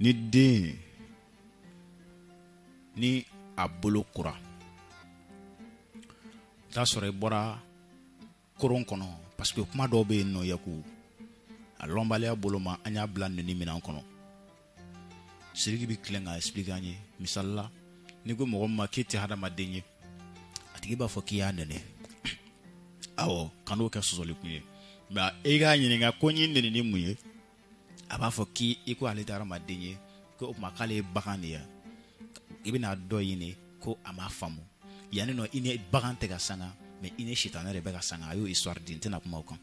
ni den ni a bolo kura t'a sɔrɔ i bɔra koron kɔnɔ parce que kuma dɔw bɛ yen nɔ yaku a lɔnbaliya bolo ma an y'a bila nini minɛn kɔnɔ Sidiki bi tilen ka expliquer an ye misali la ni ko mɔgɔ ma k'i tɛ hadamaden ye a tigi b'a fɔ k'i y'a nɛnɛ awɔ kan'o kɛ sɔsɔli kun ye mais i k'a ɲininka ko n ye nɛnɛ ni mun ye a b'a fɔ k'i ko ale tɛ hadamaden ye ko o tuma k'ale ye bagan de ye i bɛna dɔ ɲini ko a m'a faamu yanni nɔ i ni bagan tɛ ka sanga mais i ni sitanɛ de bɛ ka sanga a y'o histoire di n tɛna kuma o kan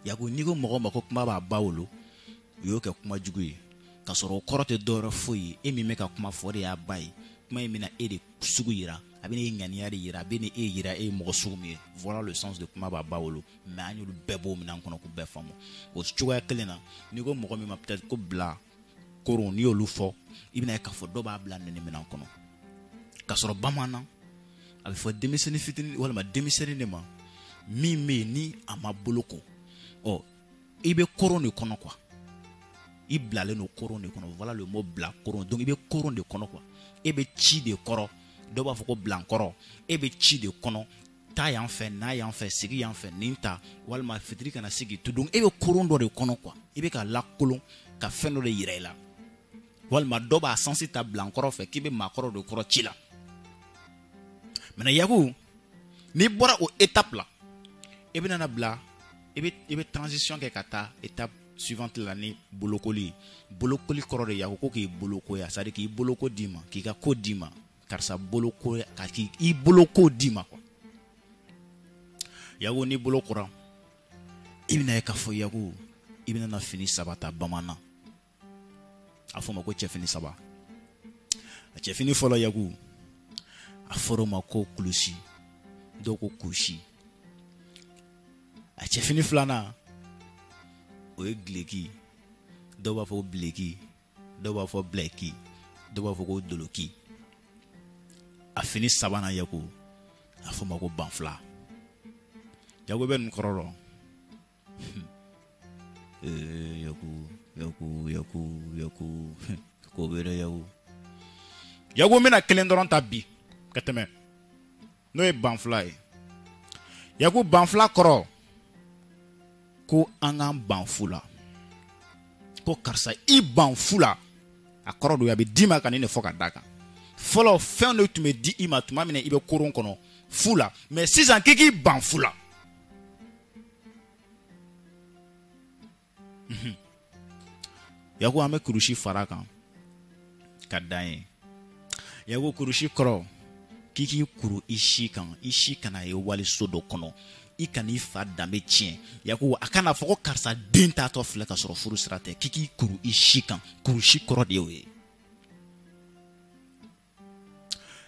yaku n'i ko mɔgɔ ma ko kuma b'a ba wolo u y'o kɛ kuma jugu ye ka sɔrɔ o kɔrɔ tɛ dɔwɛrɛ foyi ye e min bɛ ka kuma fɔ de y'a ba ye kuma in bɛna e de sugu yira a bɛ ne ŋaniya de yira a bɛ ne e yira e ye mɔgɔ sugu min ye voilà le sens de kuma b'a ba wolo mais an y'olu bɛɛ b'o minɛn kɔnɔ k'u bɛɛ faamu o cogoya kelen na n'i ko mɔgɔ min ma peut-être ko bila koron n'i y'olu fɔ i bɛna ye k'a fɔ dɔ b'a bila nɛnɛ minɛn kɔnɔ ka sɔrɔ bamanan a bɛ fɔ denmisɛnnin fitinin walima denmisɛnnin de ma min bɛ yen ni a ma boloko ɔ i bɛ koron de kɔnɔ quoi i bilalen don koron de kɔnɔ voilà le mot bila koron donc i bɛ koron de kɔnɔ quoi e bɛ ci de kɔrɔ dɔw b'a fɔ ko bilankɔrɔ e bɛ ci de kɔnɔ taa yan fɛ n'a yan fɛ sigi yan fɛ nin ta walima fitiri kana sigi to donc e bɛ koron dɔ de kɔnɔ quoi i bɛ ka lakolon ka fɛn dɔ de yira i la walima dɔ b'a sansi ta bilankɔrɔ fɛ k'i bɛ maakɔrɔ de kɔrɔ ci la maintenant yaku n'i bɔra o étape la e bɛ nana bila i bɛ transition kɛ ka taa étape suivante la ni bolokoli kɔrɔ de yaku ko k'i boloko ya c'est à dire k'i boloko d'i ma k'i ka ko d'i ma karisa boloko ka k'i boloko d'i ma quoi yaku ni bolokora i bɛna ye k'a fɔ yaku i bɛna na fini saba ta bamanan a fɔ ma ko cɛfini saba a cɛfini fɔlɔ yaku a fɔra ma ko kulusi dɔw ko kusi a cɛfini filanan o ye gileki dɔw b'a fɔ ko bileki dɔw b'a fɔ blɛki dɔw b'a fɔ ko doloki a fini sabanan yaku a fɔ ma ko banfula yaku bɛ nin kɔrɔ dɔn yaku ko bɛ dɛ yaku bɛna kelen dɔrɔn ta bi ka tɛmɛ n'o ye banfula ye yaku banfula kɔrɔ ko an k'an ban fu la ko karisa i ban fu la a kɔrɔ don a bɛ d'i ma ka nin de fɔ ka d'a kan fɔlɔ fɛn dɔ tun bɛ di i ma tuma min na i bɛ koron kɔnɔ fu la mais sisan k'i ban fu la yaku an bɛ kurusi fara kan ka dan ye yaku kurusi kɔrɔ k'i kuru i si kan i si kana ye waliso dɔ kɔnɔ i kan'i fa danbe tiɲɛ yaku a kana fɔ ko karisa den taatɔ filɛ ka sɔrɔ furu sira tɛ k'i kuru i si kan kurusi kɔrɔ de y'o ye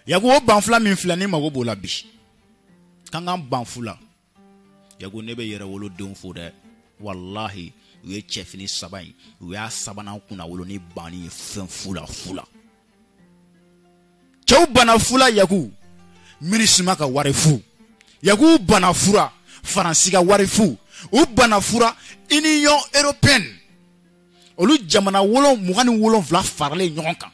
yaku o banfula min filɛ ni mago b'o la bi k'an k'an ban fu la yaku ne bɛ yɛrɛ wolodenw fo dɛ walahi u ye cɛfini saba in u y'a sabanan kunna wolo ni banni ye fɛn fu la cɛw bana fu la yaku minisima ka wari fu yaku bana fura faransi ka wari fu u bana fura union européenne olu jamana 27 faralen ɲɔgɔn kan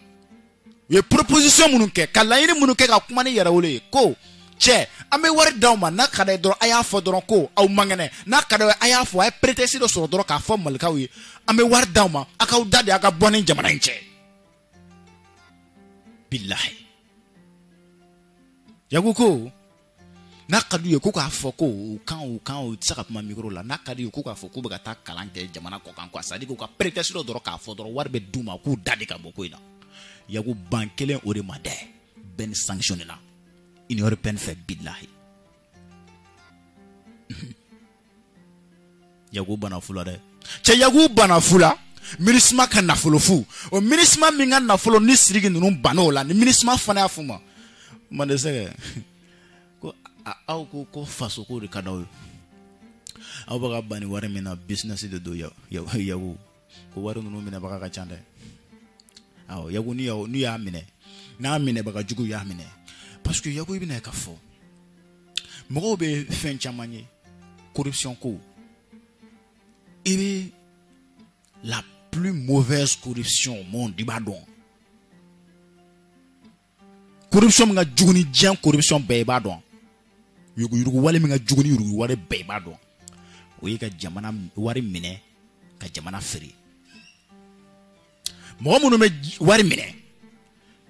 u ye proposition minnu kɛ ka laɲini minnu kɛ ka kuma ni yɛrɛwolo ye ko cɛ an bɛ wari d'aw ma n'a ka d'a ye dɔrɔn a y'a fɔ dɔrɔn ko aw man kɛnɛ n'a ka d'a ye a y'a fɔ a ye prétexte dɔ sɔrɔ dɔrɔn k'a fɔ malikaw ye an bɛ wari d'aw ma a k'aw da de a ka bɔ ni jamana in cɛ bilahi yaku ko n'a ka d'u ye ko k'a fɔ ko u kan u tɛ se ka kuma micro la n'a ka d'u ye ko k'a fɔ k'u bɛ ka taa kalan kɛ jamana kɔ kan quoi c'est à dire k'u ka prétexte dɔ dɔrɔn k'a fɔ dɔrɔn wari bɛ d'u ma k'u da de ka bɔ ko in na yaku ban kelen o de ma dɛ bɛɛ ni sanctionné na union européenne fɛ bilahi yaku bana fu la dɛ cɛ yaku bana fu la minisma ka nafolo fu o minisma min ka nafolo ni Sidiki ninnu ban'o la ni minisma fana y'a f'u ma man de sɛgɛ ko aw ko faso ko de ka d'aw ye aw bɛ ka ban ni wari min na business de don yaku ko wari ninnu minɛbaga ka ca dɛ awɔ yaku n'u y'a minɛ n'a minɛbaga jugu y'a minɛ parce que yaku i bɛna ye k'a fɔ mɔgɔw bɛ fɛn caman ye corruption ko i bɛ la plus mauvaise corruption au monde, il va donc. Corruption nga juguni jam corruption beba don. Yugu wale nga juguni yugu wale beba don. Oye ka jamana wari mine ka jamana feri. Mo mo no me wari mine.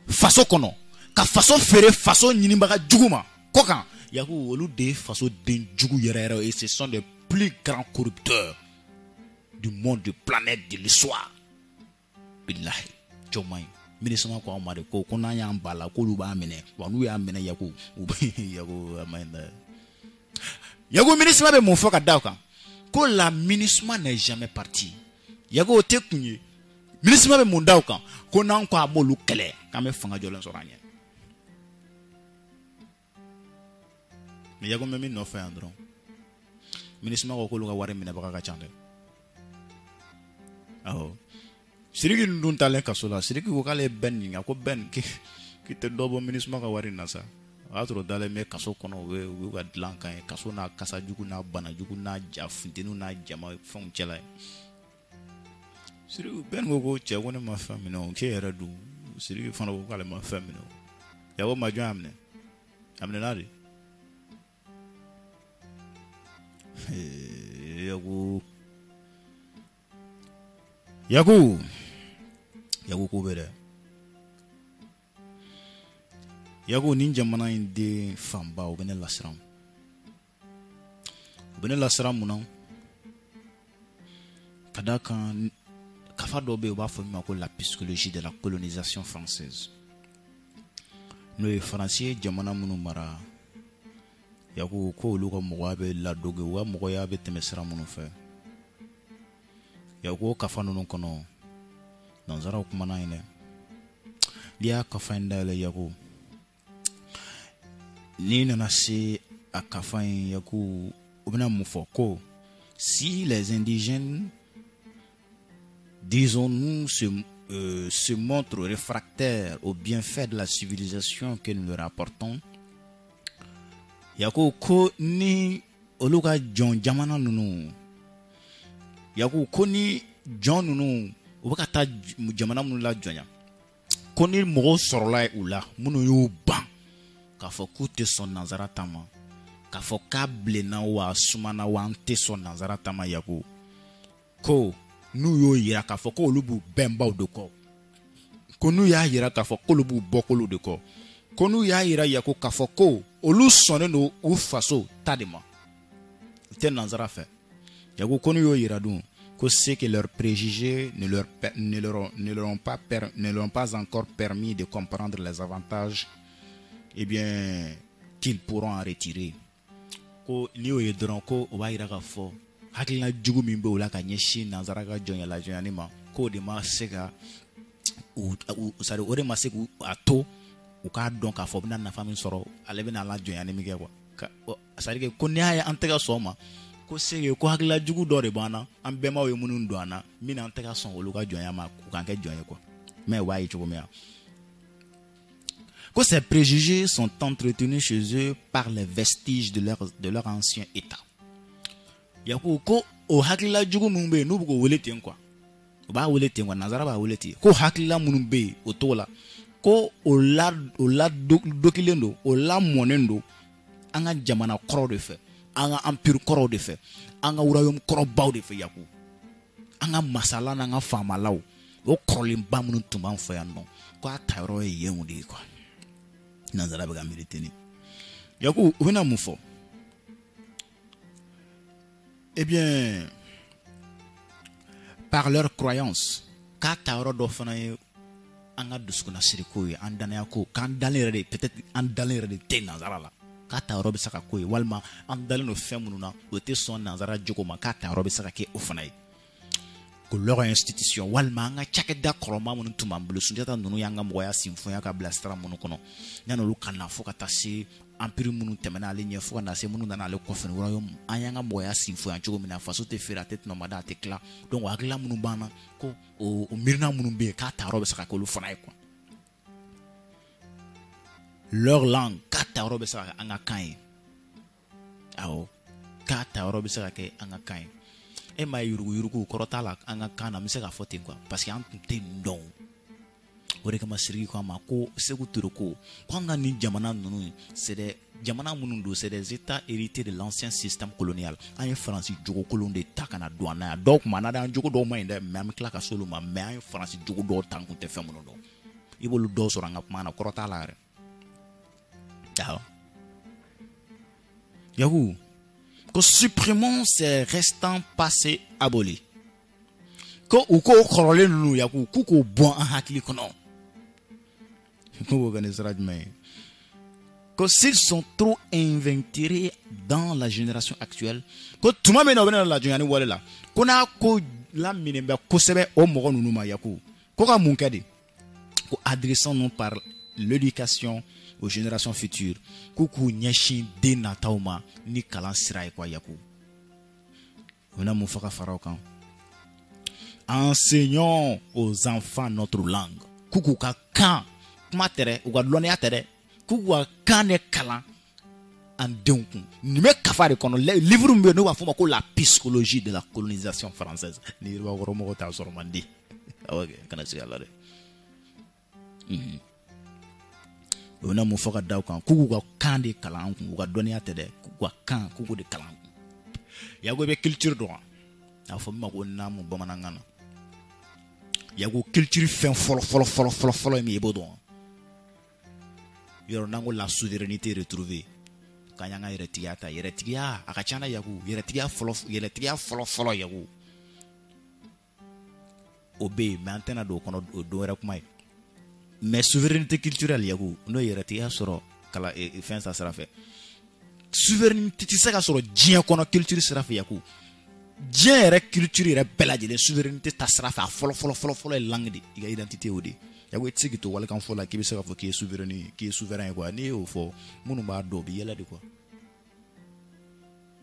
Faso kono ka faso fere faso nyini baka juguma. Kokan yaku olu de faso den jugu yere et ce sont les plus grands corrupteurs du monde, du planète, de l'histoire. Billahi jomai. Ministre ko amade ko kuna ya mbala ko lu ba mene wanu ya mene yako yako amenda yako ministre be mon foka dawka ko la ministre n'est jamais parti yako te kunye ministre be mon dawka ko nan ko abolu kele kame fanga jolen soranye mais yako memi no fa andron ministre ko lu ga ware mene baka ka chande aho Siriki ndun talen kasola siriki ko kale ben nga ko ben ki te dobo ministre ka wari na sa atro dale me kaso kono we ga dlan kan kaso na kasa jugu na bana jugu na jafintinu na jama fon chela siriki ben go che wona ma fami no ke era du siriki fana ko kale ma fami no ya wo ma jo amne nadi Yagu ko bere Yagu ninja mana inde famba o bene lasram munan kadaka kafa dobe o ba fo mi ko la psychologie de la colonisation française no e français jamana munu mara Yagu ko lu ko mo be la doge wa mo ya be temesra munu fe Yagu kafa no kono Nanzara kumana ine Lia kafainda le yaku Ni nanasi akafain yaku Ubina mufoko Si les indigènes Disons-nous se montrent réfractaires Au bienfait de la civilisation Que nous leur apportons Yaku ko ni Oluka John Jamana nunu Yaku ko ni John nunu Ubakata jamana munu la jonya koni mogo sorola ula munu yo ban ka fo kute son nazara tama ka fo kable na wa sumana wa ante son nazara tama yako ko nu yo yira ka fo ko lubu bemba de ko nu ya yira ka fo ko lubu bokolo de ko nu ya yira yako ka fo ko olu sonne no u faso tadema te nazara fe yako konu yo yira dun c'est que leurs préjugés ne leur ont pas encore permis de comprendre les avantages qu'ils pourront en retirer. Ko liyo yedron ko waira ka fo hakilina jugu mimbe ula ka nyeshi nazara ka jonya la jonya nima ko de ma seka u sari ore ma seku ato u ka don ka fo bina na fami soro ale bina la jonya nimi ke kwa sari ke ko ne aya antega soma ko sege ko hakila jugu do de bana an bema we munun do ana mina anteka son oluka jonya ma ku kan ke jonya ko mais wai chugo me que ces préjugés sont entretenus chez eux par les vestiges de leur ancien état. Yako ko o hakila jugu mumbe nubu ko welete nkwa. Ba welete nkwa nazara ba welete. Ko hakila munumbe otola. Ko o la dokilendo, o la monendo anga jamana koro de fe. Anga empire koro de fe. Anga urayom koro baw de fe yako. Anga masala anga fama law. O krolimba munu tumba mfa ya no. Ko atayro ye yemundi kwa. Nanzara baga militeni. Yaku wena mufo. Eh bien, par leur croyance, kata orodo fana anga duskuna sirikoye andana yako kan dalere peut-être andalere de te nanzara la. Kata orobe saka koye walma andale no femununa ote son nanzara jokoma kata orobe saka ke ofana que leur institution walma nga chakeda kroma mun tumambulu sunjata nunu yanga moya simfo yaka blastra mun kono nyano lu kana foka tasi empire mun temena ale nyefo na se mun na ale kofen royaume ayanga moya simfo ya chogo mina faso te fera tete no mada te kla donc wagla mun bana ko o mirna mun be kata robe saka ko lu fana ko leur langue kata robe saka anga kai ao kata robe saka ke anga kai e ma yurugu kɔrɔta la an ka kan na n bɛ se k'a fɔ ten quoi parce que an tun tɛ nin dɔn o de kama Siriki ko a ma ko Sékou Touré ko an ka nin jamana ninnu c'est des jamana minnu don c'est des états hérités de l'ancien système colonial an ye Faransi jogo kolon de ta ka na don an na yan dɔw tuma na an jogo dɔw ma ɲi dɛ mais an bɛ tila ka se olu ma mais an ye Faransi jogo dɔw ta n kun tɛ fɛn minnu dɔn i b'olu dɔw sɔrɔ an ka kuma na kɔrɔ t'a la yɛrɛ awɔ Yaku que supprimons ces restants passés abolis que ou ko kɔrɔlen ninnu Yaku k'u k'o bɔn an hakili kɔnɔ que s'ils sont trop inventirés dans la génération actuelle que tuma min na o bɛna la jɔnyani wale la ko n'a ko laminen bɛ kosɛbɛ o mɔgɔ ninnu ma Yaku ko ka mun kɛ de ko adressons-nous par l'éducation aux générations futures k'u k'u ɲɛsin den nataw ma ni kalan sira ye quoi Yaku o bɛna mun fɔ ka fara o kan enseignons aux enfants notre langue k'u k'u ka kan kuma tɛ dɛ u ka dɔnniya tɛ dɛ k'u ka kan de kalan an denw kun nin bɛ kafa de kɔnɔ livre min bɛ yen n'u b'a fɔ o ma ko la psychologie de la colonisation française ni yiribakɔrɔ mɔgɔw t'a sɔrɔ man di awɔ kɛ kana sigi a la dɛ o bɛna mun fɔ ka da o kan k'u k'u ka kan de kalan an kun u ka dɔnniya tɛ dɛ k'u ka kan k'u k'o de kalan an kun Yaku i bɛ culture dɔn a fɔ min ma ko naamu bamanankan na Yaku culture fɛn fɔlɔ ye min ye i b'o dɔn yɔrɔ n'an ko la souveraineté retrouvée k'an y'an ka yɛrɛtigiya ta yɛrɛtigiya a ka ca na Yaku yɛrɛtigiya fɔlɔ Yaku o bɛ yen mais an tɛna don o kɔnɔ o don wɛrɛ kuma ye mais souveraineté culturelle Yaku n'o ye yɛrɛtigiya sɔrɔ kala fɛn sa sira fɛ souveraineté tɛ se ka sɔrɔ diɲɛ kɔnɔ culture sira fɛ Yaku diɲɛ yɛrɛ culture yɛrɛ bɛɛ lajɛlen souveraineté ta sira fɛ a fɔlɔ ye langue de i ka identité o de Yaku i tɛ se k'i to walikan fɔ la k'i bɛ se k'a fɔ k'i ye souverain ye quoi n'i y'o fɔ minnu b'a dɔn o bɛ yɛlɛ de quoi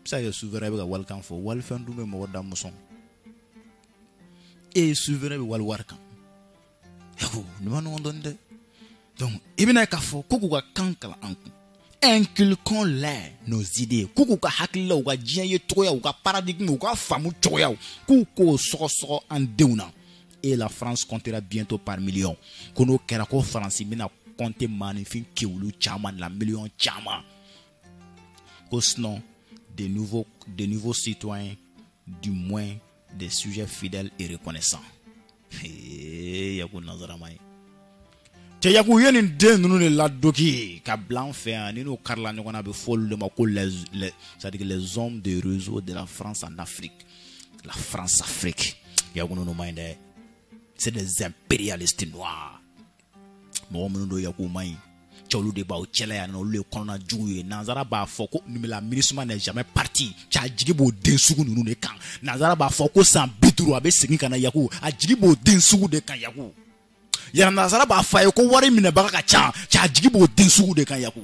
bɛ se ka kɛ souverain bɛ ka walikan fɔ walifɛn dun bɛ mɔgɔ da musɔn e ye souverain bɛ wali wari kan Yaku nin ma nɔgɔn dɔɔnin dɛ donc i bɛna k'a fɔ ko k'u ka kan kalan an kun inculquons-les nos idées k'u k'u ka hakilila u ka diɲɛ ye cogoya u ka paradigme u ka faamu cogoyaw k'u k'o sɔgɔsɔgɔ an denw na et la France comptera bientôt par millions ko n'o kɛra ko Faransi bɛna compter maanifin kewulu caman la millions caman ko sinon de nouveaux citoyens du moins des sujets fidèles et reconnaissants Yaku nazarama ye cɛ Yaku ye nin den ninnu de ladoki ka bila an fɛ yan ni n'o karila ɲɔgɔn na a bɛ fɔ olu de ma ko c'est-à-dire les hommes de réseau de la France en Afrique la France Afrique Yaku ninnu ma ɲi dɛ c'est des impérialistes noirs mɔgɔ minnu don Yaku ma ɲi cɛ olu de b'aw cɛla yan olu ye kɔnɔna jugu ye nanzara b'a fɔ ko la MINUSMA n'est jamais parti cɛ a jigi b'o den sugu ninnu de kan nanzara b'a fɔ ko san 50 a bɛ segin ka na Yaku a jigi b'o den sugu de kan Yaku yɛrɛ nanzara b'a fɔ a ye ko wari minɛbaga ka ca cɛ a jigi b'o den sugu de kan Yaku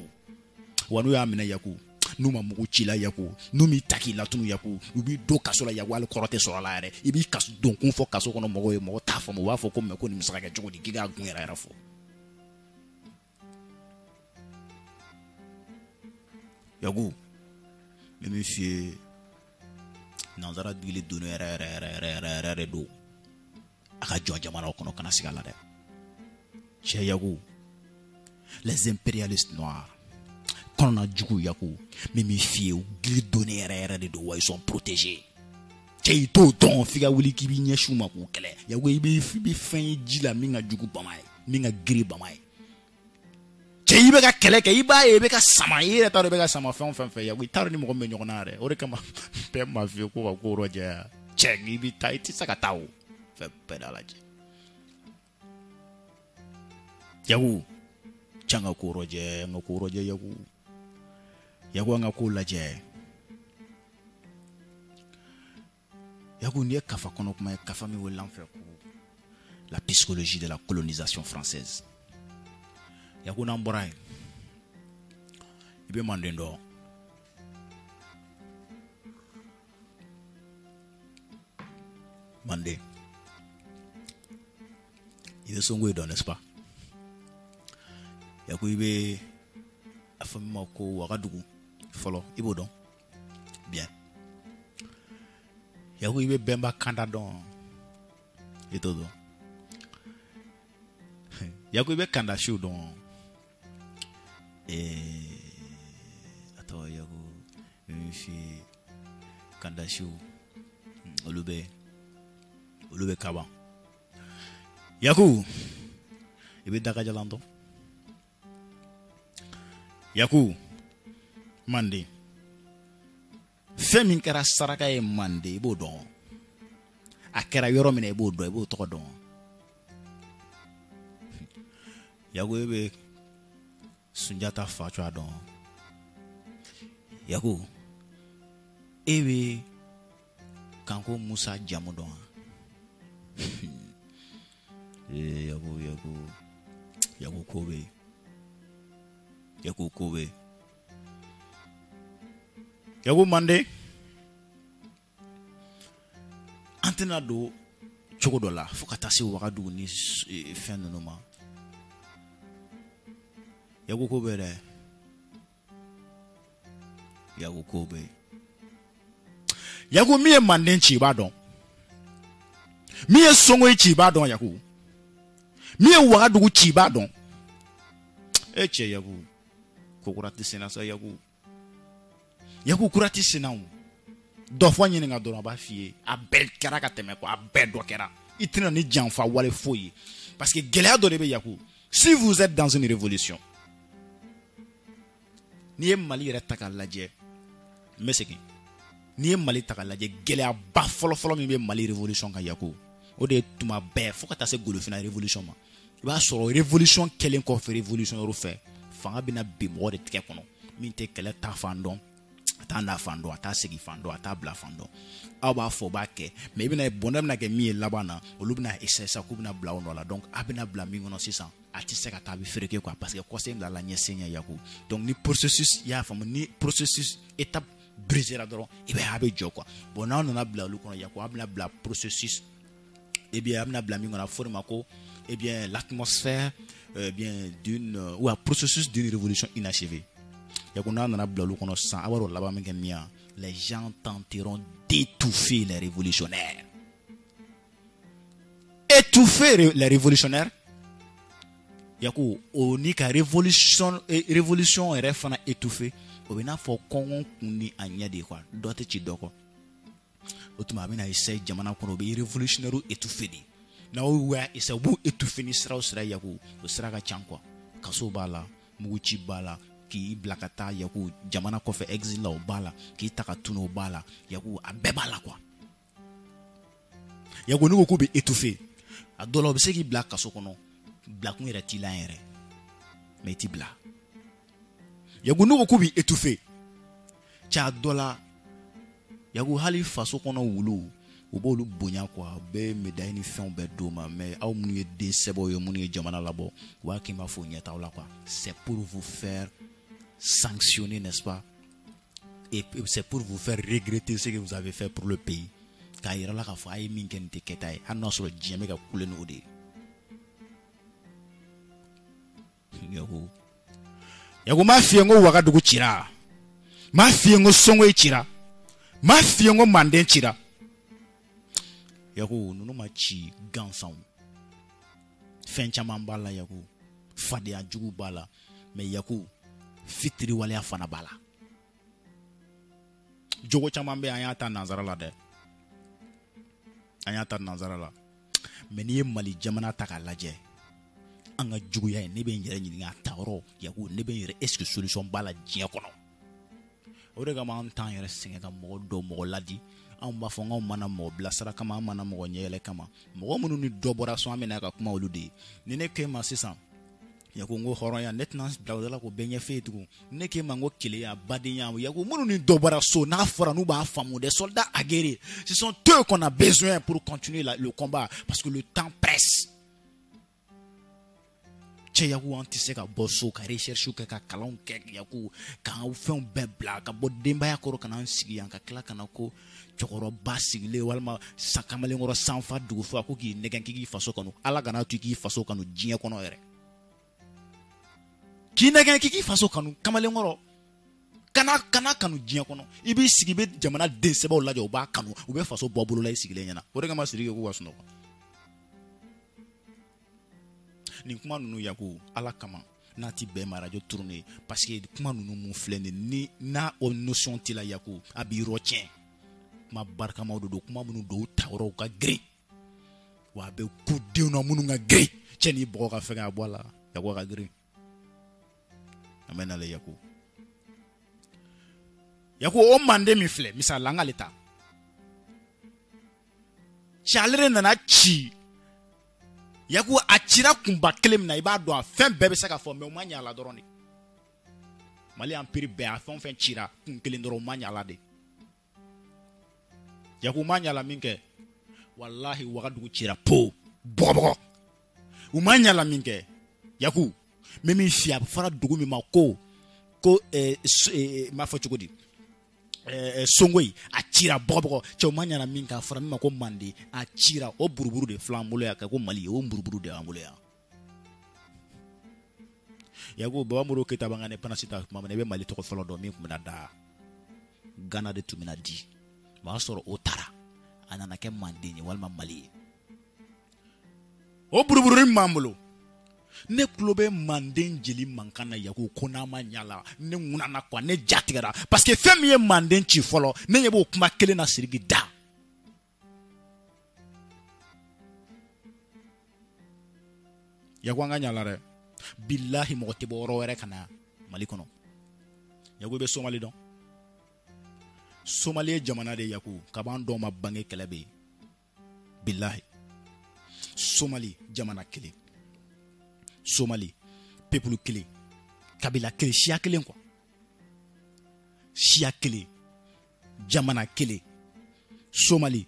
wa n'u y'a minɛ Yaku n'u ma mugu ci la Yaku n'u m'i ta k'i latunu Yaku u b'i don kaso la Yaku hali kɔrɔ tɛ sɔrɔ a la yɛrɛ i b'i don kun fɔ kaso kɔnɔ mɔgɔw ye mɔgɔ t'a faamu u b'a fɔ ko mais ko nin bɛ se ka kɛ cogo di k'i k'a gun yɛrɛ fɔ Yaku n bɛ min f'i ye nanzara dugili donni yɛrɛ de don a ka jɔ jamanaw kɔnɔ kana sigi a la dɛ cɛ Yaku les impérialistes noirs kɔnɔna jugu Yaku min bɛ f'i ye u dugili donni yɛrɛ de don wa ils sont protégés cɛ i t'o dɔn f'i ka wuli k'i b'i ɲɛsin u ma k'u kɛlɛ Yaku i bɛ fɛn ye ji la min ka jugu bama ye min ka girin bama ye cɛ i bɛ ka kɛlɛ kɛ i b'a ye i bɛ ka sama i yɛrɛ t'a dɔn i bɛ ka sama fɛn o fɛn fɛ Yaku i t'a dɔn ni mɔgɔ min bɛ ɲɔgɔn na yɛrɛ o de kama bɛɛ ma f'i ye ko ka ko yɔrɔ jɛya cɛ i bɛ taa i tɛ se ka taa o fɛn bɛɛ da lajɛ Yaku cɛ an ka ko yɔrɔ jɛ an ka ko yɔrɔ jɛ Yaku an ka ko lajɛ Yaku nin ye kafa kɔnɔ kuma ye kafa min wele an fɛ ko la psychologie de la colonisation française Yaku n'an bɔra yen i bɛ Manden dɔn Manden i bɛ Sonko ye dɔn n'est-ce pas Yaku i bɛ a fɔ min ma ko Wagadugu fɔlɔ i b'o dɔn bien Yaku ibe bemba kanda don. Et todo. Yaku ibe kanda show don. Attends, yaku fi kanda show. Olube kaba. Yaku ibe daga jalando. Yaku mande. Femi kera saraka e mande ibo don. Akera yoro mine ibo do ibo to don. Yaku ibe Sunjata Fatua don. Yaku ebe kanko Musa Jamu don. Yaku Kobe. Yaku Kobe. Yaku mande. Antena do chogo do la fokata se wakadu ni fin no ma. Yaku Kobe de. Yaku Kobe. Yaku miye mande chiba don. Miye songo chiba don yaku. Miye wakadu chiba don. Eche yaku. Kokurati sena sa yaku. Yaku kurati sena u. Dofwa nyini nga dora ba fie. A bel kera ka teme ko. A bel do kera. Itina ni janfa wale foye. Parce que gelea do rebe yaku. Si vous êtes dans une révolution. Ni e Mali yɛrɛ ta ka lajɛ n bɛ segin ni ye Mali ta ka lajɛ gɛlɛya ba fɔlɔ min bɛ Mali révolution kan yaku o de ye tuma bɛɛ fo ka taa se golofina révolution ma i b'a sɔrɔ révolution kɛlen kɔfɛ révolution yɔrɔ fɛ fanga bɛna bin mɔgɔ de tigɛ kɔnɔ min tɛ kɛlɛ ta fan dɔn a t'a na fan dɔn a t'a segi fan dɔn a t'a bila fan dɔn aw b'a fɔ b'a kɛ mais i bɛna bɔnda bɛna kɛ min ye laban na olu bɛna essayer sa k'u bɛna bila o nɔ la donc a bɛna bila min kɔnɔ sisan a tɛ se ka taa a bɛ fereke quoi parce que conseil bila la ɲɛsen ɲɛ yaku donc ni processus i y'a faamu ni processus étape brisé la dɔrɔn i bɛ a bɛ jɔ quoi bon n'aw nana bila olu kɔnɔ yaku a bɛna bila processus eh bien a bɛna bila min kɔnɔ a fɔ de ma ko eh bien l'atmosphère bien d'une ou un processus d'une révolution inachevée yaku n'a nana bila olu kɔnɔ sisan a b'a dɔn laban min kɛ min ya les gens tenteront d'étouffer les révolutionnaires. Étouffer les révolutionnaires. Yaku oni ka révolution yɛrɛ fana étouffer o bɛ n'a fɔ kɔngɔ kun ni a ɲɛ de quoi dɔ tɛ ci dɔ kɔ o tuma a bɛna essayer jamana kɔnɔ o bɛ révolutionnaire étouffer de n'aw y'a essayer u b'u étouffer ni sira o sira yaku o sira ka ca quoi kaso b'a la muguci b'a la k'i bila ka taa yaku jamana kɔfɛ exil la o b'a la k'i ta ka tunu o b'a la yaku a bɛɛ b'a la quoi yaku ni ko k'u bɛ étouffer a dɔ la o bɛ se k'i bila kaso kɔnɔ bila kun yɛrɛ t'i la yɛrɛ mais i t'i bila yaku n'u ko k'u bɛ étouffer cɛ a dɔ la yaku hali faso kɔnɔ wulu u b'olu bonya quoi bɛɛ médaille ni fɛnw bɛɛ d'o ma mais aw minnu ye den sɛbɛw ye minnu ye jamana labɔ u b'a k'i ma fɔ ɲɛtaw la quoi c'est pour vous faire sanctionner n'est-ce pas et c'est pour vous faire regretter ce que vous avez fait pour le pays k'a yira la k'a fɔ a ye min kɛ nin tɛ kɛta ye hali n'a sɔrɔ diɲɛ bɛ ka kule n'o de ye yaku m'a f'i ye n ko Wagadugu cira m'a f'i ye n ko Sɔngoyi cira m'a f'i ye n ko Manden cira yaku ninnu ma ci gansanw fɛn caman b'a la yaku fadenya jugu b'a la mais yaku fitiri waleya fana b'a la jogo caman bɛ an y'a ta nanzara la dɛ an y'a ta nanzara la mais n'i ye Mali jamana ta k'a lajɛ an ka juguya ye ne bɛ n yɛrɛ ɲininka a tayɔrɔ yaku ne bɛ n yɛrɛ est-ce que solution b'a la diɲɛ kɔnɔ o de kama an t'an yɛrɛ sɛgɛn ka mɔgɔ dɔ mɔgɔ ladi anw b'a fɔ k'anw mana mɔgɔ bilasira kama an mana mɔgɔ ɲɛyɛlɛ kama mɔgɔ minnu ni dɔ bɔra sɔn an bɛna ka kuma olu de ye ni ne k'e ma sisan yaku n ko hɔrɔnya ne tɛna bila o de la k'o bɛɛ ɲɛfɛ tugun ne k'e ma n ko kelenya badenya yaku minnu ni dɔ bɔra so n'a fɔra n'u b'a faamu des soldats aguerris ce sont eux qu'on a besoin pour continuer le combat parce que le temps presse cɛ yaku an tɛ se ka bɔ so ka recherche kɛ ka kalanw kɛ yaku k'an fɛnw bɛɛ bila ka bɔ denbaya kɔrɔ ka n'an sigi yan ka tila ka na ko cɛkɔrɔba sigilen walima kamalenkɔrɔ sanfa dugu fɔ a ko k'i nɛgɛn k'i faso kanu ala kana to k'i faso kanu diɲɛ kɔnɔ yɛrɛ k'i nɛgɛn k'i faso kanu kamalenkɔrɔ kana kanu diɲɛ kɔnɔ i b'i sigi i bɛ jamana den sɛbɛw lajɛ u b'a kanu u bɛ faso bɔ bolo la i sigilen ɲɛna o de kama Sidiki k'u ka sunɔgɔ nin kuma ninnu Yaku ala kama n'a ti bɛn ma radio tourner parce que kuma ninnu mun filɛ ni n'a o notion t'i la Yaku a b'i yɔrɔ tiɲɛ kuma barikamaw de don kuma minnu don u tayɔrɔw ka girin wa a bɛ ku denw na minnu ka girin cɛ ni bɔgɔ ka fɛn a bɔ a la Yaku ka girin an bɛ n'ale Yaku o mande min filɛ misali la an k'ale ta cɛ ale de nana ci Yaku a cira kunba kelen min na i b'a dɔn a fɛn bɛɛ bɛ se ka fɔ mais o ma ɲɛ a la dɔrɔn de Mali empire bɛɛ a fɛn o fɛn cira kun kelen dɔrɔn o ma ɲɛ a la de Yaku ma ɲɛ a la min kɛ wallahi Wagadugu cira po bɔgɔbɔgɔ u ma ɲɛ a la min kɛ Yaku mais min fi a fara dugu min ma ko m'a fɔ cogo di Songoyi a cira bɔgɔbɔgɔ cɛw ma ɲana min ka fara min ma ko Mande a cira o buruburu de filan bolo ya ka ko Mali o buruburu de an bolo ya Yaku Babamoro Keita bangane panasita kuma ne be Mali tɔgɔ fɔlɔ dɔn min kun bɛna da Ghana de tun bɛna di o b'a sɔrɔ o taara a nana kɛ Mande ye walima Mali ye o buruburu min b'an bolo ne kulo bɛ Manden jeli mankan na Yaku ko n'a ma ɲala ne ŋunana quoi ne jatigɛra parce que fɛn min ye Manden ci fɔlɔ ne ɲɛ b'o kuma kelen na Sidiki da Yaku an ka ɲala dɛ billahi mɔgɔ tɛ bɔ yɔrɔ wɛrɛ ka na Mali kɔnɔ Yaku bɛ Somali dɔn Somali ye jamana de Yaku kab'an dɔw ma bange kɛlɛ bɛ yen billahi Somali jamana kelen Somali peuple kelen kabila kelen siya kelen quoi siya kelen jamana kelen Somali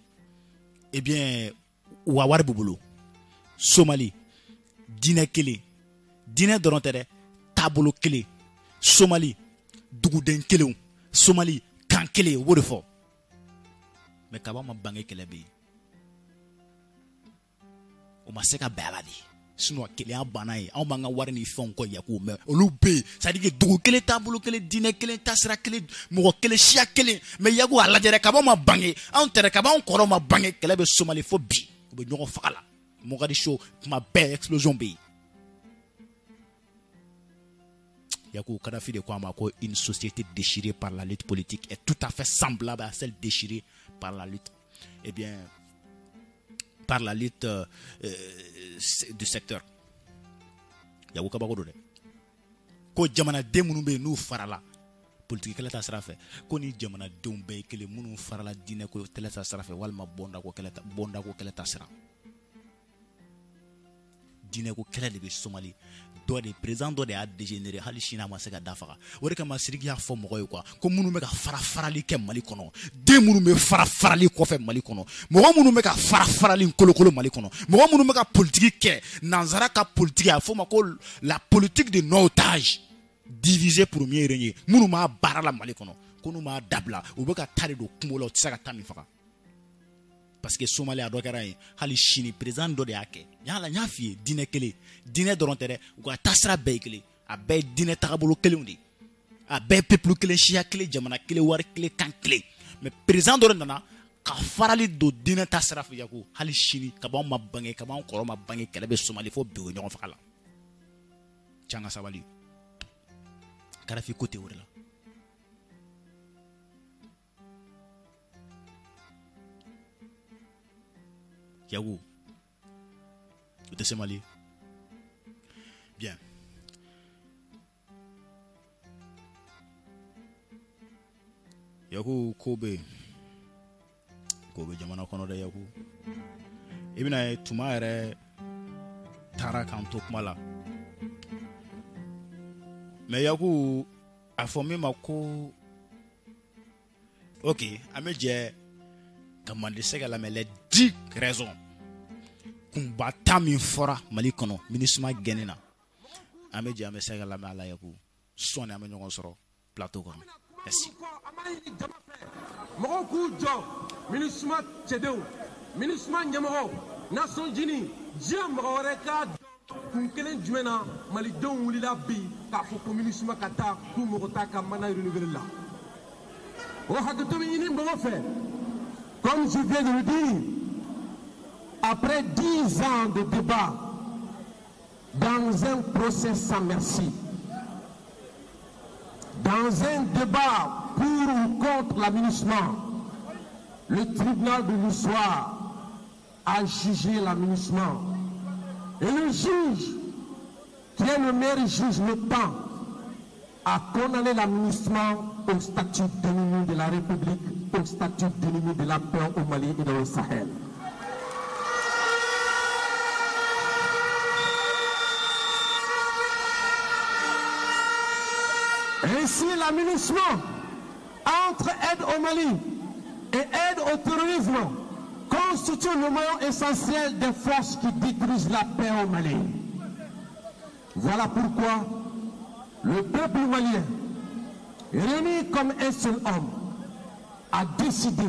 eh bien wa wari b'u bolo Somali diinɛ kelen diinɛ dɔrɔn tɛ dɛ taabolo kelen Somali duguden kelenw Somali kan kelen o b'o de fɔ mais kaba ma bange kɛlɛ bɛ yen o ma se ka bɛn a la de sinon kelenya banna ye anw b'an ka wari ni fɛnw kɔ Yaku mais olu bɛ yen c'est à dire que dugu kelen taabolo kelen diinɛ kelen taasira kelen mɔgɔ kelen siya kelen mais Yaku a lajɛ dɛ kaba ma bange anw tɛ dɛ kaba anw kɔrɔw ma bange kɛlɛ bɛ Somali fo bi u bɛ ɲɔgɔn faga la Mogadiscio kuma bɛɛ explosion bɛ yen Yaku Kadhafi de ko a ma ko une société déchirée par la lutte politique est tout à fait semblable à celle déchirée par la lutte eh bien par la lutte du secteur Yaku kabako do dɛ ko jamanaden minnu bɛ yen n'u farala politique kɛlɛ ta sira fɛ ko ni jamanadenw bɛɛ ye kelen minnu farala diinɛ ko kɛlɛ ta sira fɛ walima bɔndako kɛlɛ ta sira diinɛ ko kɛlɛ de bɛ Somali dɔ de président dɔ de y'a dégénéré hali sini a ma se ka da faga o de kama Sidiki y'a fɔ mɔgɔ ye quoi ko minnu bɛ ka farafarali kɛ Mali kɔnɔ den minnu bɛ farafarali kɔfɛ Mali kɔnɔ mɔgɔ minnu bɛ ka farafarali kolokolo Mali kɔnɔ mɔgɔ minnu bɛ ka politique kɛ nanzara ka politique a fɔ ma ko la politique de no-otage diviser pour mieux régner minnu m'a baara la Mali kɔnɔ ko n'u m'a dabila u bɛ ka taa de don kungo la u tɛ se ka taa min faga parce que Somalia a dɔ kɛra yen hali sini président dɔ de y'a kɛ n y'a f'i ye diinɛ kelen diinɛ dɔrɔn tɛ dɛ u ka taasira bɛɛ ye kelen a bɛɛ ye diinɛ tagabolo kelenw de a bɛɛ ye peuple kelen siya kelen jamana kelen wari kelen kan kelen mais président dɔ de nana ka farali don diinɛ taasira fɛ Yaku hali sini kab'anw ma bange kab'anw kɔrɔ ma bange kɛlɛ bɛ Somali fo bi u ye ɲɔgɔn faga la cɛ an ka sabali Kadhafi ko tɛ o de la Yaku o tɛ se Mali bien Yaku ko bɛ jamana kɔnɔ dɛ Yaku i bɛna ye tuma yɛrɛ taara k'an to kuma la mais Yaku a fɔ min ma ko ok an bɛ jɛ ka Mande se ka lamɛn les 10 raisons kunba ta min fɔra Mali kɔnɔ MINUSMA gɛnni na an bɛ jɛ an bɛ se ka lamɛn a la Yaku sɔɔni an bɛ ɲɔgɔn sɔrɔ plateau kɔnɔ merci mɔgɔw k'u jɔ MINUSMA cɛdenw MINUSMA ɲɛmɔgɔw Nations Unies diɲɛ mɔgɔ wɛrɛ ka kun kelen jumɛn na malidenw wulila bi Kafoko MINUSMA Kata Kumurota Kamana Renouvelé. Comme je viens de le dire, après 10 ans de débat dans un procès sans merci, dans un débat pour ou contre la MINUSMA, le tribunal de l'histoire a jugé la MINUSMA. Et le juge, qui est le meilleur juge le temps, a condamné la MINUSMA au statut d'ennemi de la République, au statut d'ennemi de la paix au Mali et dans le Sahel. Ainsi, la MINUSMA, entre aide au Mali et aide au terrorisme, constitue le maillon essentiel des forces qui détruisent la paix au Mali. Voilà pourquoi le peuple malien, réuni comme un seul homme, a décidé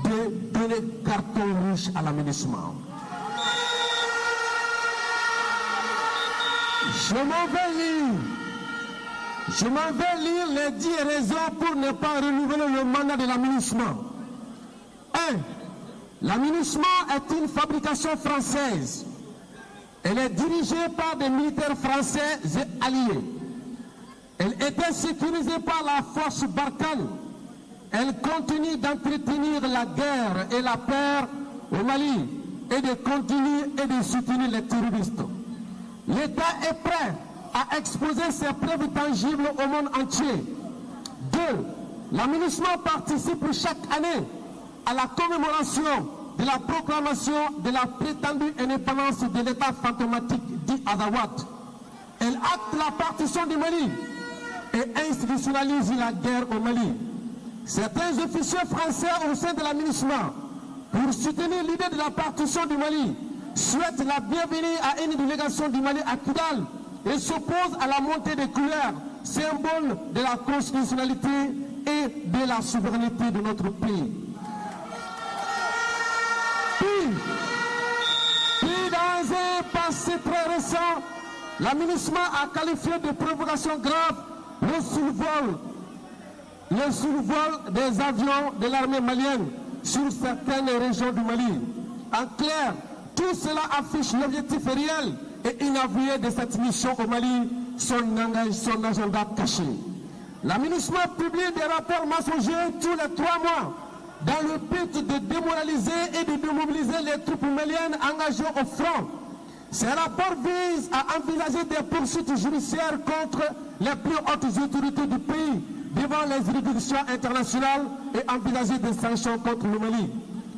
de donner carton rouge à la MINUSMA. Je m'en vais lire les 10 raisons pour ne pas renouveler le mandat de la MINUSMA. 1. La MINUSMA est une fabrication française. Elle est dirigée par des militaires français et alliés. Elle était sécurisée par la force Barkhane. Elle continue d'entretenir la guerre et la peur au Mali et de continuer et de soutenir les terroristes. L'État est prêt à exposer ses preuves tangibles au monde entier. 2. La MINUSMA participe chaque année à la commémoration de la proclamation de la prétendue indépendance de l'État fantomatique dit Azawad. Elle acte la partition du Mali et institutionnalise la guerre au Mali. Certains officiers français au sein de la MINUSMA, pour soutenir l'idée de la partition du Mali, souhaitent la bienvenue à une délégation du Mali à Kidal et s'opposent à la montée des couleurs, symbole de la constitutionnalité et de la souveraineté de notre pays. Puis dans un passé très récent, la MINUSMA a qualifié de provocation grave le survol des avions de l'armée malienne sur certaines régions du Mali. En clair, tout cela affiche l'objectif réel et inavoué de cette mission au Mali, son agenda caché. La MINUSMA publie des rapports mensongers tous les 3 mois dans le but de démoraliser et de démobiliser les troupes maliennes engagées au front. Ces rapports visent à envisager des poursuites judiciaires contre les plus hautes autorités du pays devant les juridictions internationales et envisager des sanctions contre le Mali.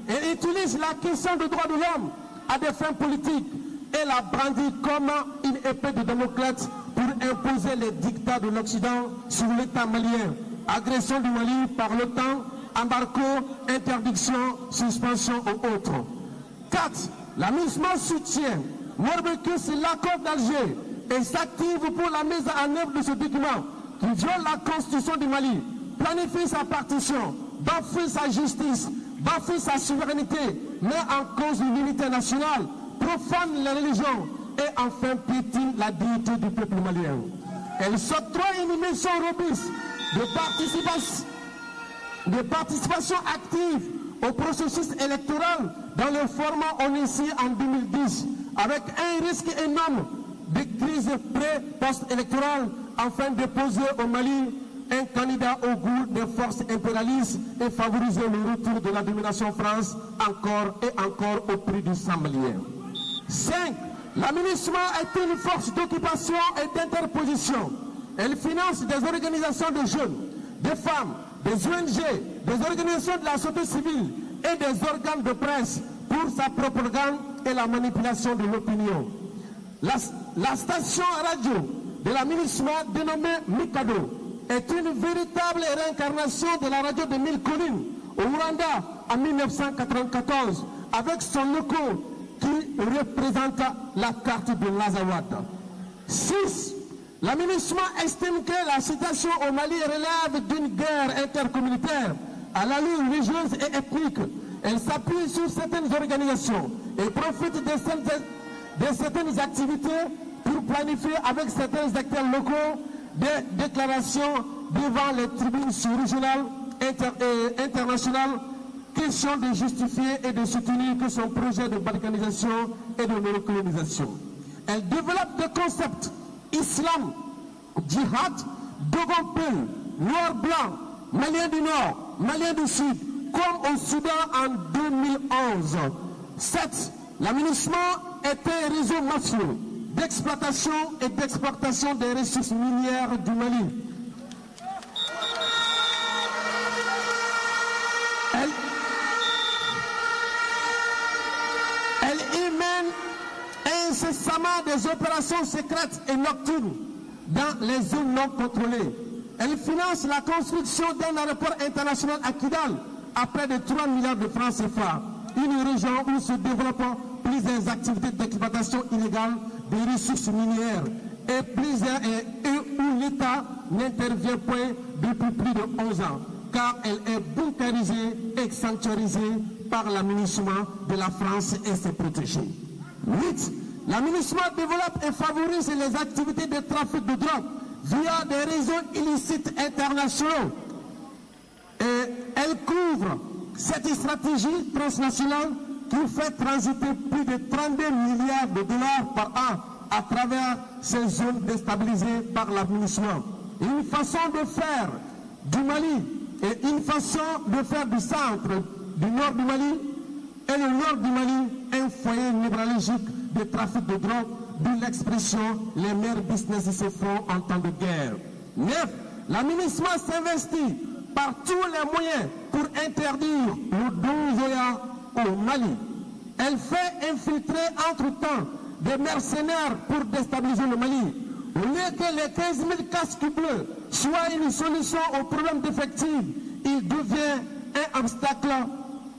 Et utilisent la question des droits de l'homme à des fins politiques et la brandit comme une épée de Damoclès pour imposer les dictats de l'Occident sur l'État malien. Agression du Mali par l'OTAN, embargo, interdiction, suspension ou autres. 4. La MINUSMA soutient Morbecus l'accord d'Alger et s'active pour la mise en œuvre de ce document qui viole la constitution du Mali, planifie sa partition, bafoue sa justice, bafoue sa souveraineté, met en cause l'unité nationale, profane les religions et enfin piétine la dignité du peuple malien. Elle s'octroie une mission robuste de participation active au processus électoral dans le format ONICI en 2010, avec un risque énorme de crise pré-post-électorale afin de poser au Mali un candidat au goût des forces impérialistes et favoriser le retour de la domination France encore et encore au prix du sang malien. 5. La MINUSMA est une force d'occupation et d'interposition. Elle finance des organisations de jeunes, des femmes, des ONG, des organisations de la société civile et des organes de presse pour sa propagande et la manipulation de l'opinion. La station radio de la MINUSMA dénommée Mikado est une véritable réincarnation de la radio de Mille Collines au Rwanda en 1994 avec son logo qui représente la carte de l'Azawad. 6. La MINUSMA estime que la situation au Mali relève d'une guerre intercommunautaire à l'allure religieuse et ethnique. Elle s'appuie sur certaines organisations et profite de certaines activités pour planifier avec certains acteurs locaux des déclarations devant les tribunes régionales et internationales, question de justifier et de soutenir que son projet de balkanisation et de neurocolonisation. Elle développe des concepts islam, djihad, Dogon Peul, noir-blanc, malien du nord, malien du sud, comme au Soudan en 2011. 7. L'aménagement est un réseau mafieux d'exploitation et d'exportation des ressources minières du Mali. Elle y mène incessamment des opérations secrètes et nocturnes dans les zones non contrôlées. Elle finance la construction d'un aéroport international à Kidal à près de 3 milliards de francs CFA. Une région où se développent plusieurs activités d'exploitation illégale des ressources minières et où l'État n'intervient point depuis plus de 11 ans, car elle est bunkérisée et sanctuarisée par l'aménagement de la France et ses protégés. 8. L'aménagement développe et favorise les activités de trafic de drogue via des réseaux illicites internationaux. Et elle couvre cette stratégie transnationale qui fait transiter plus de 32 milliards de dollars par an à travers ces zones déstabilisées par l'aménagement. Une façon de faire du Mali et une façon de faire du centre du nord du Mali et le nord du Mali un foyer névralgique de trafic de drogue, d'où l'expression « les meilleurs business se font en temps de guerre ». 9. L'aménagement s'investit par tous les moyens pour interdire le Donzoya au Mali. Elle fait infiltrer entre-temps des mercenaires pour déstabiliser le Mali. Au lieu que les 15 000 casques bleus soient une solution au problème d'effectifs, il devient un obstacle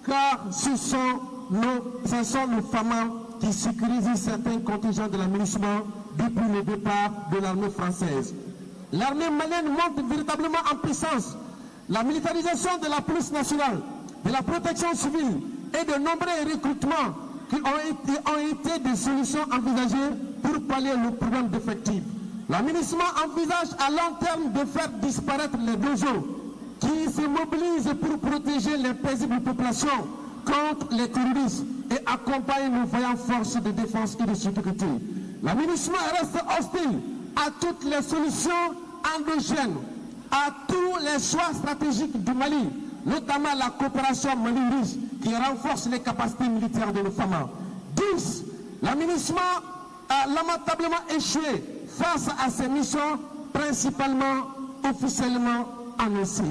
car ce sont nos femmes qui sécurisent certains contingents de l'aménagement depuis le départ de l'armée française. L'armée malienne monte véritablement en puissance. La militarisation de la police nationale, de la protection civile et de nombreux recrutements qui ont été des solutions envisagées pour pallier le problème d'effectifs. L'aménagement envisage à long terme de faire disparaître les dojos qui se mobilisent pour protéger les paisibles populations contre les terroristes et accompagne nos vaillantes forces de défense et de sécurité. L'aménagement reste hostile à toutes les solutions endogènes, à tous les choix stratégiques du Mali, notamment la coopération Mali-Riche qui renforce les capacités militaires de nos femmes. 10. L'aménagement a lamentablement échoué face à ses missions principalement officiellement annoncées.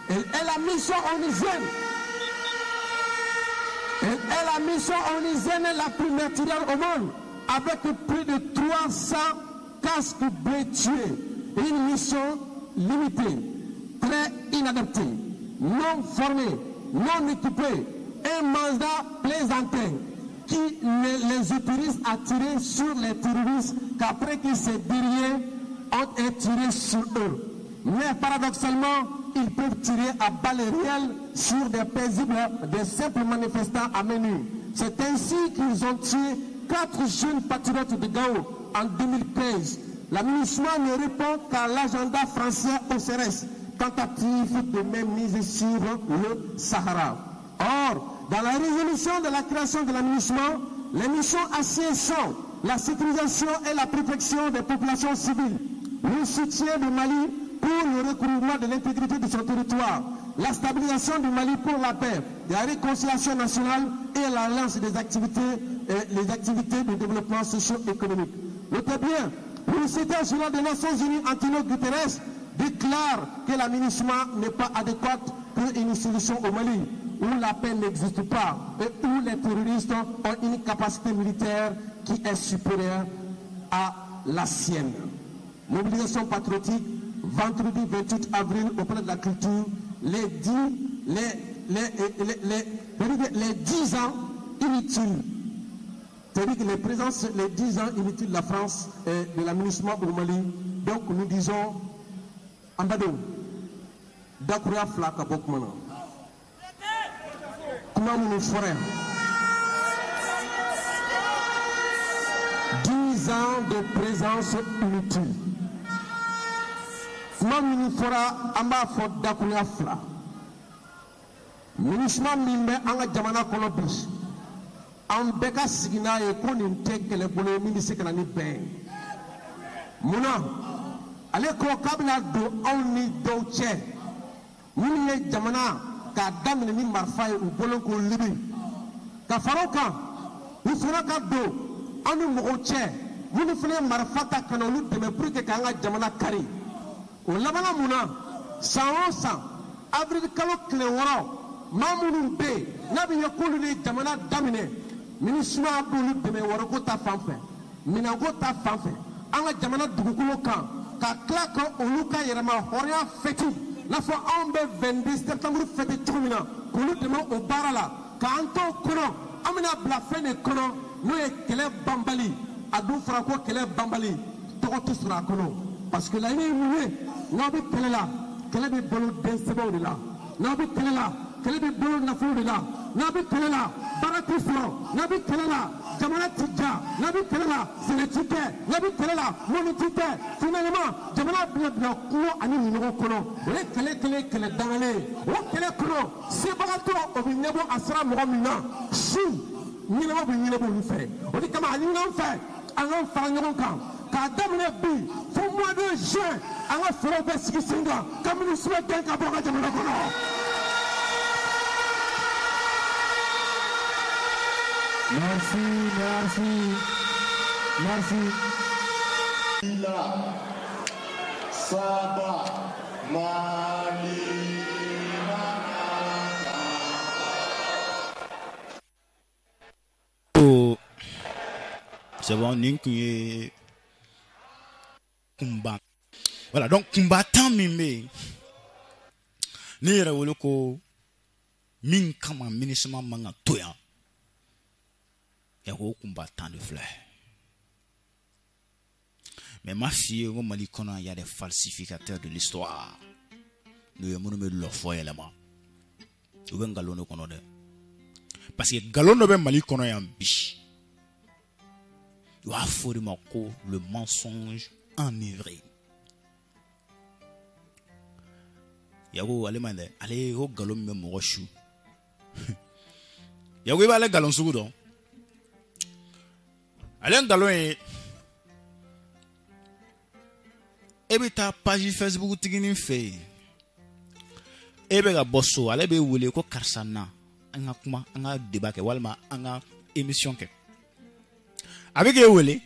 Et la mission onusienne. Et la mission onusienne la plus meurtrière au monde, avec plus de 300 casques bleus tués. Une mission limitée, très inadaptée, non formée, non équipée, un mandat plaisantin qui les autorise à tirer sur les terroristes qu'après qu'ils se derrière ont été tirés sur eux. Mais paradoxalement, ils peuvent tirer à balles réelles sur des paisibles, des simples manifestants à menu. C'est ainsi qu'ils ont tué 4 jeunes patriotes de Gao en 2015. L'aménagement ne répond qu'à l'agenda français au CRS, tentative de mainmise sur le Sahara. Or, dans la résolution de la création de l'aménagement, les missions assises sont la sécurisation et la protection des populations civiles, le soutien du Mali pour le recouvrement de l'intégrité de son territoire, la stabilisation du Mali pour la paix, la réconciliation nationale et la relance des activités, les activités de développement socio-économique. Notez bien, le secrétaire général des Nations Unies, Antonio Guterres, déclare que l'aménagement n'est pas adéquat pour une solution au Mali, où la paix n'existe pas et où les terroristes ont une capacité militaire qui est supérieure à la sienne. Mobilisation patriotique, vendredi 28 avril auprès de la culture, les 10 ans inutiles, c'est-à-dire que les 10 ans inutiles de la France et de l'aménagement au Mali. Donc nous disons, Ambado, Dakura Flaka Bokmana, comment nous ferons 6 ans de présence inutile. Kuma min fɔra an b'a fɔ dakuruya fila. MINUSMA min bɛ an ka jamana kɔnɔ bi, an bɛɛ ka sigi n'a ye ko nin tɛ kɛlɛbolo ye min bɛ se ka na ni bɛn ye. Munna ale ko k'a bɛna don anw ni dɔw cɛ minnu ye jamana k'a daminɛ ni marifa ye u bolo k'o libi ka fara o kan u fana ka don an ni mɔgɔw cɛ minnu fana ye marifa ta ka na olu dɛmɛ pour que k'an ka jamana kari. O labanna mun na san o san avril kalo tile 6 maa minnu bɛ yen n'a bɛ ye k'olu de ye jamana daminɛ MINUSMA b'olu dɛmɛ wariko ta fan fɛ minɛnko ta fan fɛ an ka jamana dugukolo kan ka tila ka olu ka yɛrɛma hɔrɔnya fêti n'a fɔ anw bɛ 22 septembre fêti cogo min na k'olu dɛmɛ o baara la k'an to kɔnɔ an bɛna bila fɛn de kɔnɔ n'o ye kɛlɛ banbali a dun fɔra ko kɛlɛ banbali tɔgɔ tɛ sɔrɔ a kɔnɔ parce que laɲini ye mun ye n'a bɛ kɛlɛ la kɛlɛ bɛ balo den sɛbɛw de la n'a bɛ kɛlɛ la kɛlɛ bɛ balo nafolo de la n'a bɛ kɛlɛ la baara tɛ sɔrɔ n'a bɛ kɛlɛ la jamana ti ja n'a bɛ kɛlɛ la sɛnɛ ti kɛ n'a bɛ kɛlɛ la mɔni ti kɛ finalement jamana bɛna bila kungo ani minɔgɔ kɔnɔ o ye kɛlɛ dangalen ye o kɛlɛ kɔnɔ sebagatɔ o bɛ ɲɛbɔ a sera mɔgɔ min na su ɲɛnabɔ bɛ ɲɛnabɔ olu fɛ o de kama a ɲini an fɛ an k'an fara ɲɔgɔn kan k'a daminɛ bi fo mois de juin an ka fɛɛrɛw bɛ sigi sen kan ka MINUSMA gɛn ka bɔ an ka jamana kɔnɔ. Merci. Saba Mali. Oh, c'est bon, Ninkuye Kumba. Voilà, donc combattant Mimbe. Nira Woloko Min Kama MINUSMA Manga Toya. Il y a un combattant de fleurs. Mais ma fille, au Mali, il y a des falsificateurs de l'histoire. Nous avons mis leur foyer là-bas. Nous avons galon de Konode. Parce que galon de Mali, il y a un biche. Il y a le mensonge enivré. Il y a un allez au galon de Morochou. Il y a un galon de allez un galon et puis ta page Facebook tigini fait et bien la bosso allez be wole ko karsana anga kuma anga débat ke walma anga émission ke avec e wole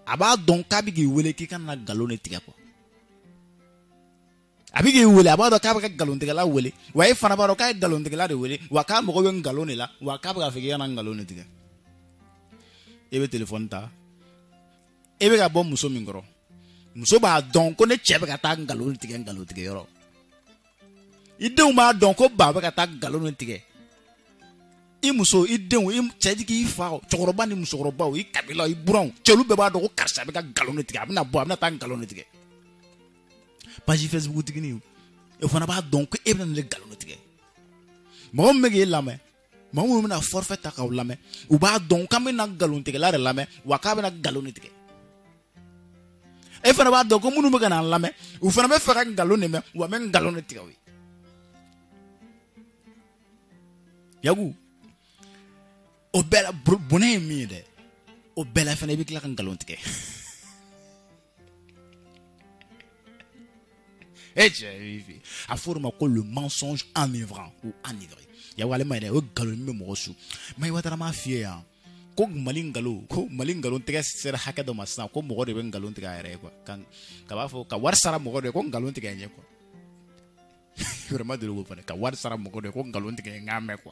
aba donc abigi wole ki kan na galon e tiga ko abigi wole aba do ka galon tiga la wole wa e fana ba do ka galon tiga la de wole wa ka mo ko galon la wa ka ba figi na galon e tiga ebe téléphone ta ebe ga bom muso mingro muso ba don ko ne chebe ka ta ngalo tige yoro ideu ma don ko ba ka ta ngalo tige I muso ideu I chedi ki fa chokoroba ni muso roba I kabila I buron chelu be ba do ko karsa be ka ngalo tige abina bo abina ta ngalo tige page Facebook tige ni e fona ba don ko ebe na le ngalo tige mo mege lame mamu mina forfait ta ka lame u ba don kam na galon tige la lame wa ka na galon tige e fana ba don ko munu be kana lame u fana be fa ka galon me wa men galon tige wi yagu o bela bonne mi de o bela fana bi kla kan galon tige a forme ko le mensonge enivrant ou enivré ya wale mai o galon me mo su mai watara ma fie ya ko malingalo tege sera haka do masna ko mo de galon tega ere ko kan ka ba fo ka war sara mo de ko galon tega nye ko vraiment de lo fa ka war sara mo de ko galon tega ngame ko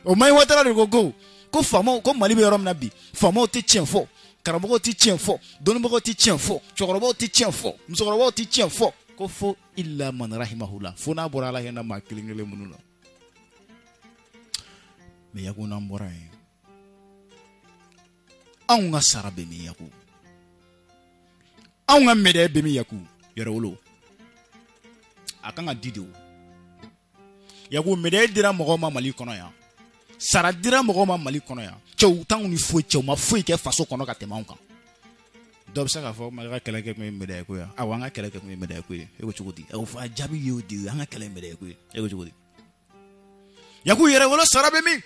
o mai watara de ko famo ko mali be rom na bi famo ti tien fo karamo ti tien fo donmo ti tien fo chokorobo ti tien fo musokorobo ti tien fo ko fo illa man rahimahullah fona borala hena ma kilingele mununa me yaku na moray aunga sarabe mi yaku aunga mede be mi yaku yerewolo akanga dido yaku mede dira mo ma mali kono ya sara dira mɔgɔ ma Mali kɔnɔ yan cɛw t'anw ni foyi cɛw ma foyi kɛ faso kɔnɔ ka tɛmɛ anw kan dɔ bɛ se k'a fɔ Mali ka kɛlɛ kɛ kun ye médaille ko ye awɔ an ka kɛlɛ kɛ kun ye médaille ko ye e ko cogo di o fɔ a jaabi ye o de ye an ka kɛlɛ ye médaille ko ye e ko cogo di Yaku yɛrɛwolo sara bɛ min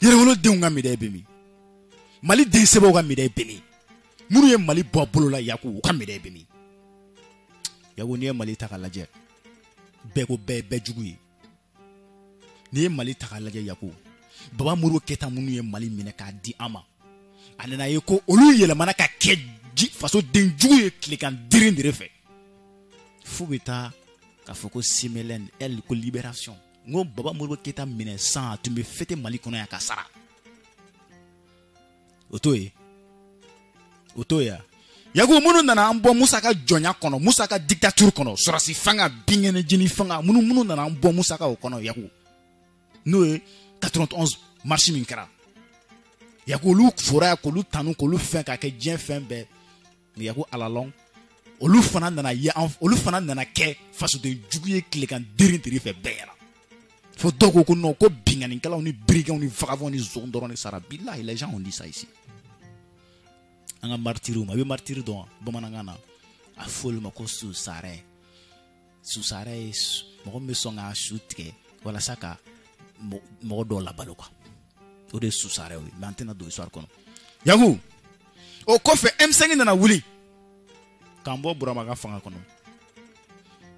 yɛrɛwolo denw ka médaille bɛ min Mali den sɛbɛw ka médaille bɛ min minnu ye Mali bɔ bolo la Yaku u ka médaille bɛ min Yaku n'i ye Mali ta k'a lajɛ bɛɛ ko bɛɛ bɛɛ jugu ye n'i ye Mali ta k'a lajɛ Yaku Baba Modibo Keyita minnu ye Mali minɛ k'a di an ma a nana ye ko olu yɛlɛmana ka kɛ faso den jugu ye tilekan dirin de fɛ fo bɛ taa k'a fɔ ko CMLN elle ko libération n ko Baba Modibo Keyita minɛ san tun bɛ fêter Mali kɔnɔ yan ka sara o t'o ye Yaku minnu nana an bɔ Musa ka jɔnya kɔnɔ Musa ka dictature kɔnɔ sɔrɔsi fanga binkɛnɛ jini fanga minnu nana an bɔ Musa ka o kɔnɔ Yaku n'o ye 91 marche min kɛra Yaku olu fɔra k'olu tanu k'olu fɛn ka kɛ diɲɛ fɛn bɛɛ mais Yaku alalɔn olu fana nana kɛ fasoden jugu ye tilekan dirin fɛ bɛɛ yɛrɛ fo dɔw ko non ko binganikɛlaw ni brigandw ni vagabonds ni zon dɔrɔn de sara billahi les gens ont dit ça ici an ka martyrs ma bɛ martyrs dɔn bamanankan na a fɔ olu ma ko susarɛ ye mɔgɔ min bɛ sɔn ka su tigɛ walasa ka mɔgɔ dɔw labalo quoi o de ye susarɛ ye mais an tɛna don histoire kɔnɔ Yaku o kɔfɛ M5 nana wuli k'an bɔ Burama ka fanga kɔnɔ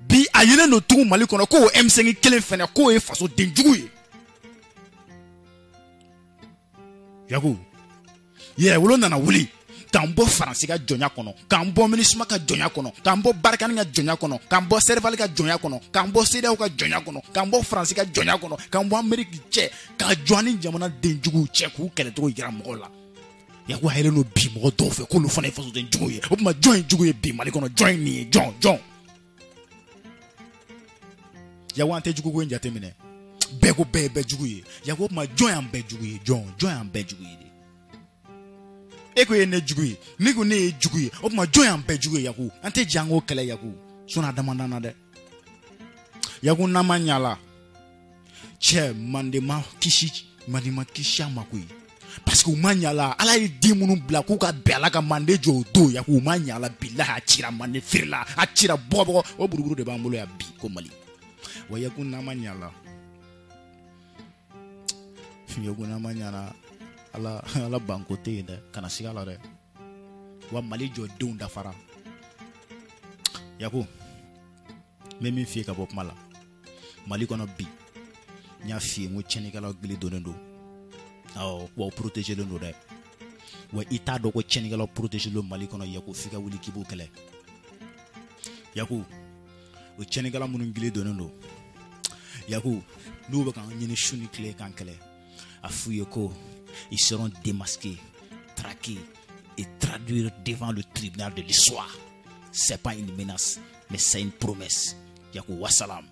bi a yelen don tugun Mali kɔnɔ ko o M5 kelen fɛnɛ k'o ye faso den jugu ye Yaku yɛrɛwolo nana wuli k'an bɔ Faransi ka jɔnya kɔnɔ k'an bɔ MINUSMA ka jɔnya kɔnɔ k'an bɔ Barkhane ka jɔnya kɔnɔ k'an bɔ Serval ka jɔnya kɔnɔ k'an bɔ CEDEAO ka jɔnya kɔnɔ k'an bɔ Faransi ka jɔnya kɔnɔ k'an bɔ Amérique cɛ ka jɔn ni jamana den juguw cɛ k'u kɛlɛcogo yira mɔgɔw la Yaku a yɛlɛn no bi mɔgɔ dɔw fɛ k'olu fana ye fasoden jugu ye o tuma jɔn ye jugu ye bi Mali kɔnɔ jɔn ye nin ye jɔn Yaku an tɛ jugu ko in jate minɛ bɛɛ ko bɛɛ bɛɛ jugu ye Yaku o tuma jɔn y'an bɛɛ jugu ye jɔn y'an bɛɛ jugu ye de e ko ye ne jugu ye ne ko ne ye jugu ye o tuma jɔn y'an bɛɛ jugu ye Yaku an tɛ jan k'o kɛlɛ Yaku sɔnna adamadenya na dɛ Yaku n'an ma ɲala cɛ Mande ma kisi a ma koyi parce que u ma ɲala Ala ye den minnu bila k'u ka bɛn Ala ka Mande jɔ o don Yaku u ma ɲala bilahi a cira Mande feerela a cira bɔgɔbɔgɔ o buruburu de b'an bolo yan bi ko Mali wa Yaku n'an ma ɲala Ala banko tɛ yen dɛ kana siga la dɛ wa Mali jɔdenw dafara Yaku n bɛ min f'i ye ka bɔ kuma la Mali kɔnɔ bi n y'a f'i ye n ko tiɲɛnikɛlaw gili donnen don awɔ wa o protégelen don dɛ wa i t'a dɔn ko tiɲɛnikɛlaw protégelen don Mali kɔnɔ Yaku f'i ka wuli k'i b'o kɛlɛ Yaku o tiɲɛnikɛla minnu gili donnen don Yaku n'u bɛ k'an ɲini su ni tile k'an kɛlɛ a f'u ye ko ils seront démasqués, traqués et traduits devant le tribunal de l'histoire. C'est pas une menace, mais c'est une promesse. Yaku wassalam.